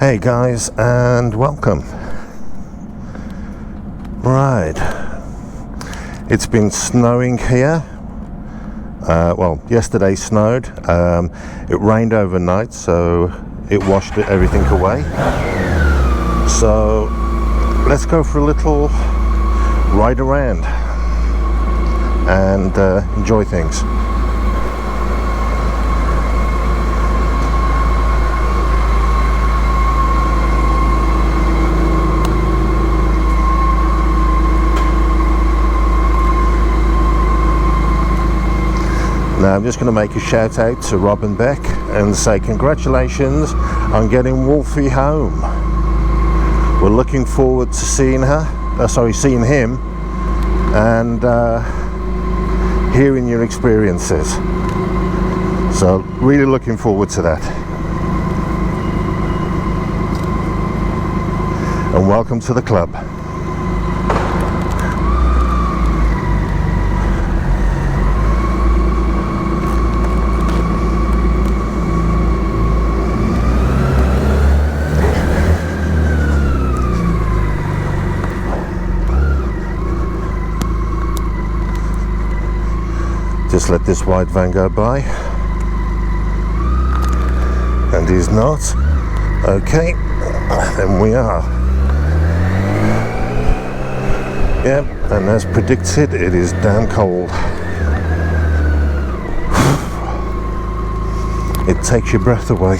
Hey guys, and welcome. Right, it's been snowing here. Well, yesterday snowed. It rained overnight, so it washed everything away. So let's go for a little ride around and enjoy things. Now I'm just going to make a shout out to Rob and Beck and say congratulations on getting Wolfie home. We're looking forward to seeing seeing him and hearing your experiences. So really looking forward to that. And welcome to the club. Just let this white van go by, and he's not. Okay, then we are. Yep, and as predicted, it is damn cold. It takes your breath away.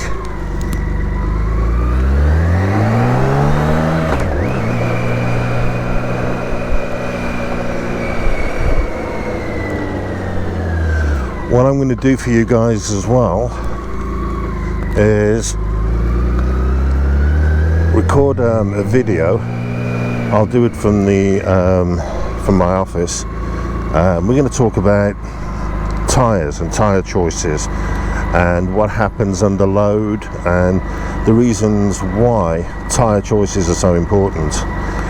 What I'm going to do for you guys as well is record a video. I'll do it from my office. We're going to talk about tyres and tyre choices and what happens under load and the reasons why tyre choices are so important,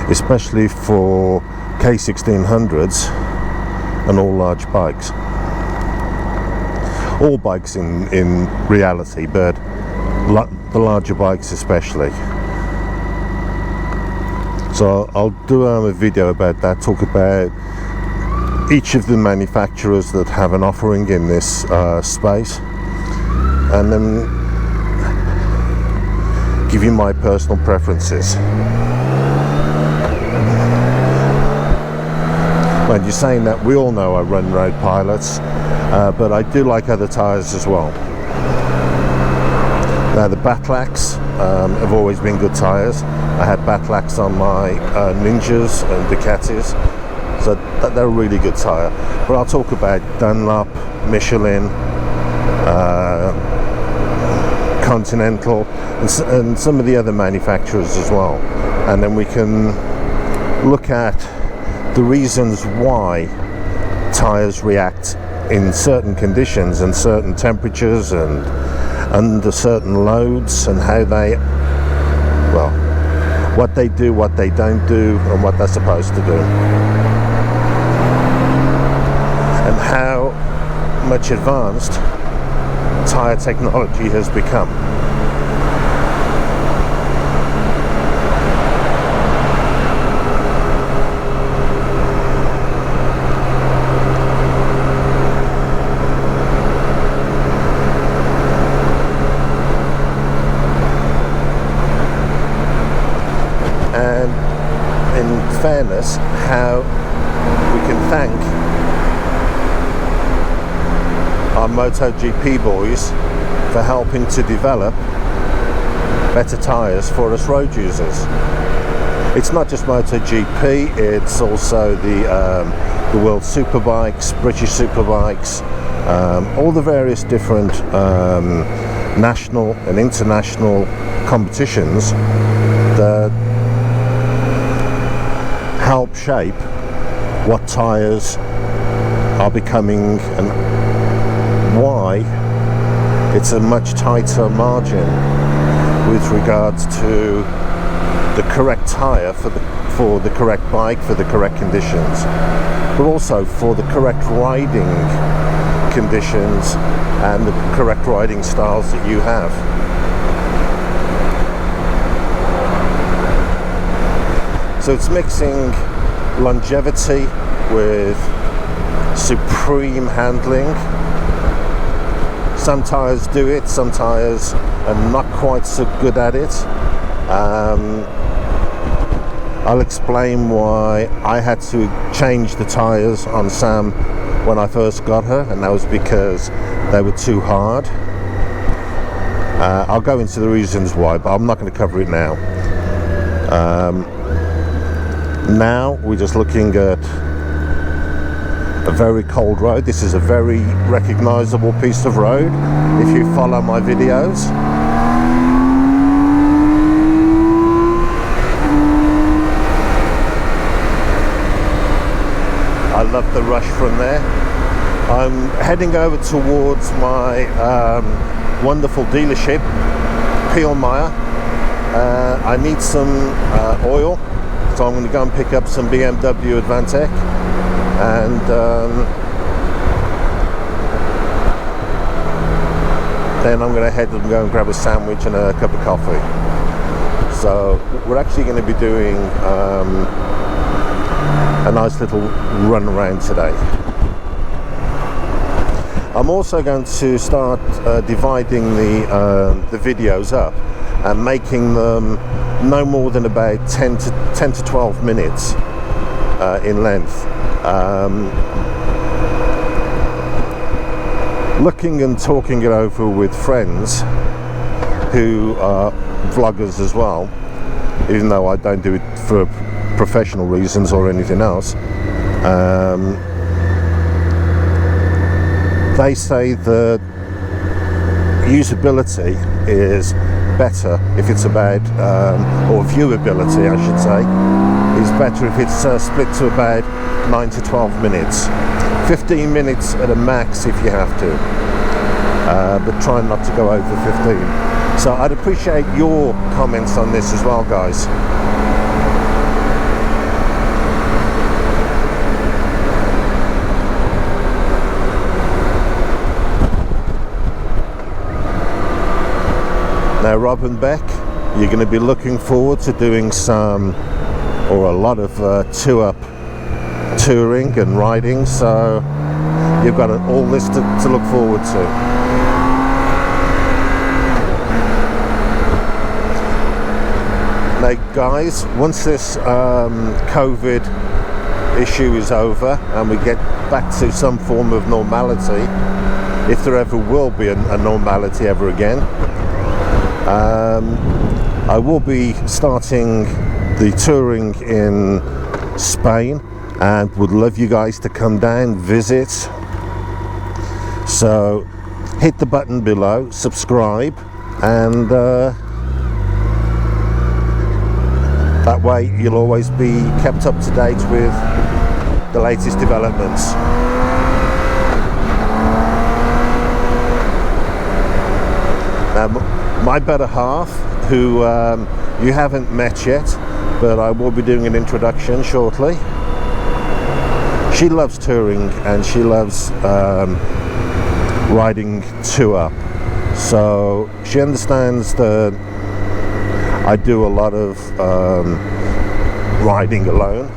especially for K1600s and all large bikes. All bikes in reality, but the larger bikes especially. So I'll do a video about that, talk about each of the manufacturers that have an offering in this space, and then give you my personal preferences. When you're saying that, we all know I run road pilots, but I do like other tyres as well. Now the Batlaks have always been good tyres. I had Batlaks on my Ninjas and Ducatis, so they're a really good tyre. But I'll talk about Dunlop, Michelin, Continental, and some of the other manufacturers as well. And then we can look at the reasons why tyres react in certain conditions and certain temperatures and under certain loads, and how they, well, what they do, what they don't do, and what they're supposed to do, and how much advanced tyre technology has become. Fairness, how we can thank our MotoGP boys for helping to develop better tyres for us road users. It's not just MotoGP, it's also the World Superbikes, British Superbikes, all the various different national and international competitions that help shape what tyres are becoming and why it's a much tighter margin with regards to the correct tyre for the correct bike, for the correct conditions, but also for the correct riding conditions and the correct riding styles that you have. So it's mixing longevity with supreme handling. Some tyres do it, some tyres are not quite so good at it. I'll explain why I had to change the tyres on Sam when I first got her, and that was because they were too hard. I'll go into the reasons why, but I'm not going to cover it now. Now we're just looking at a very cold road. This is a very recognizable piece of road if you follow my videos. I love the rush from there. I'm heading over towards my wonderful dealership, Pielmeier. I need some oil, so I'm going to go and pick up some BMW Advantech, and then I'm going to head and go and grab a sandwich and a cup of coffee. So we're actually going to be doing a nice little run around today. I'm also going to start dividing the videos up and making them no more than about 10 to 12 minutes in length. Looking and talking it over with friends who are vloggers as well, even though I don't do it for professional reasons or anything else. They say that usability is better if it's about, or viewability I should say, is better if it's split to about 9 to 12 minutes. 15 minutes at a max if you have to, but try not to go over 15. So I'd appreciate your comments on this as well, guys. Now, Rob and Beck, you're going to be looking forward to doing some, or a lot of touring and riding, so you've got all this to look forward to. Now guys, once this COVID issue is over and we get back to some form of normality, if there ever will be a normality ever again, I will be starting the touring in Spain and would love you guys to come down, visit. So hit the button below, subscribe, and that way you'll always be kept up to date with the latest developments. Now, my better half, who you haven't met yet, but I will be doing an introduction shortly. She loves touring and she loves riding tour, so she understands that I do a lot of riding alone.